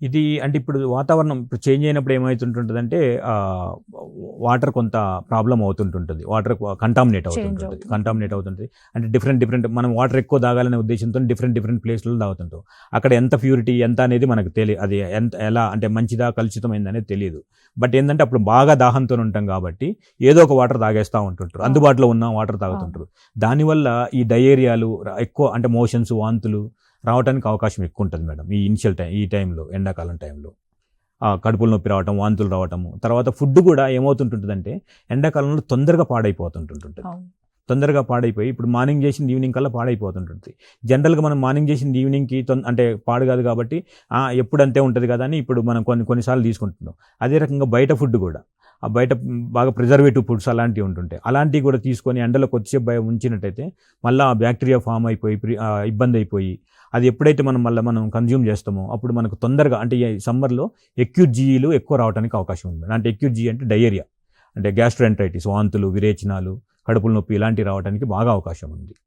ఇది అంటే ఇప్పుడు వాతావరణం ఇప్పుడు చేంజ్ అయినప్పుడు ఏమవుతుంటుంటదంటే వాటర్ కొంత ప్రాబ్లం అవుతుంటుంటుంది. వాటర్ కంటామినేట్ చేంజ్ అవుతుంటుంది. అవుతుంది. కంటామినేట్ అవుతుంటుంది. అంటే డిఫరెంట్ మనం వాటర్ ఎక్కువ తాగాలనే ఉద్దేశంతో డిఫరెంట్ ప్లేస్‌లలో తాగుతుంటాం. అక్కడ ఎంత ప్యూరిటీ ఎంత అనేది మనకు అది ఎంత ఎలా అంటే మంచిదా కలుషితమైందా అనేది తెలీదు. బట్ ఏందంటే అప్పుడు బాగా దాహంతోని ఉంటాం కాబట్టి ఏదో ఒక వాటర్ తాగేస్తా ఉంటుంటారు. అవును. అందుబాటులో ఉన్న వాటర్ అవును. తాగుతుంటారు. దానివల్ల ఈ డయేరియాలు ఎక్కువ అంటే మోషన్స్, వాంతులు రావడానికి అవకాశం ఎక్కువ ఉంటుంది మేడం. ఈ టైంలో ఎండాకాలం టైంలో. కడుపులో నొప్పి రావటం, వాంతులు రావటము. తర్వాత ఫుడ్ కూడా ఏమవుతుంటుంటదంటే ఎండాకాలంలో తొందరగా పాడైపోతుంటుంటుంది. అవును. తొందరగా పాడైపోయి ఇప్పుడు మార్నింగ్ చేసింది ఈవినింగ్ కల్లా పాడైపోతుంటుంది. జనరల్‌గా మనం మార్నింగ్ చేసింది ఈవినింగ్‌కి అంటే పాడు కాదు కాబట్టి ఎప్పుడు అంతే ఉంటది కదా అని ఇప్పుడు మనం కొన్ని సార్లు తీసుకుంటున్నాం. అదే రకంగా బయట ఫుడ్ కూడా బయట బాగా ప్రిజర్వేటివ్ ఫుడ్స్ అలాంటివి ఉంటుంటాయి. అలాంటివి కూడా తీసుకొని ఎండలో కొద్దిసేపు ఉంచినట్టయితే మళ్ళా ఆ బ్యాక్టీరియా ఫామ్ అయిపోయి ఇబ్బంది అయిపోయి అది ఎప్పుడైతే మనం కన్జ్యూమ్ చేస్తామో అప్పుడు మనకు తొందరగా అంటే ఈ సమ్మర్‌లో అక్యూట్ జీఈలు ఎక్కువ రావడానికి అవకాశం ఉంది. అంటే అక్యూట్ జీఈ అంటే డయేరియా అంటే గ్యాస్ట్రోఎంటరైటిస్ వాంతులు, విరేచనాలు, కడుపుల నొప్పి ఇలాంటివి రావడానికి బాగా అవకాశం ఉంది.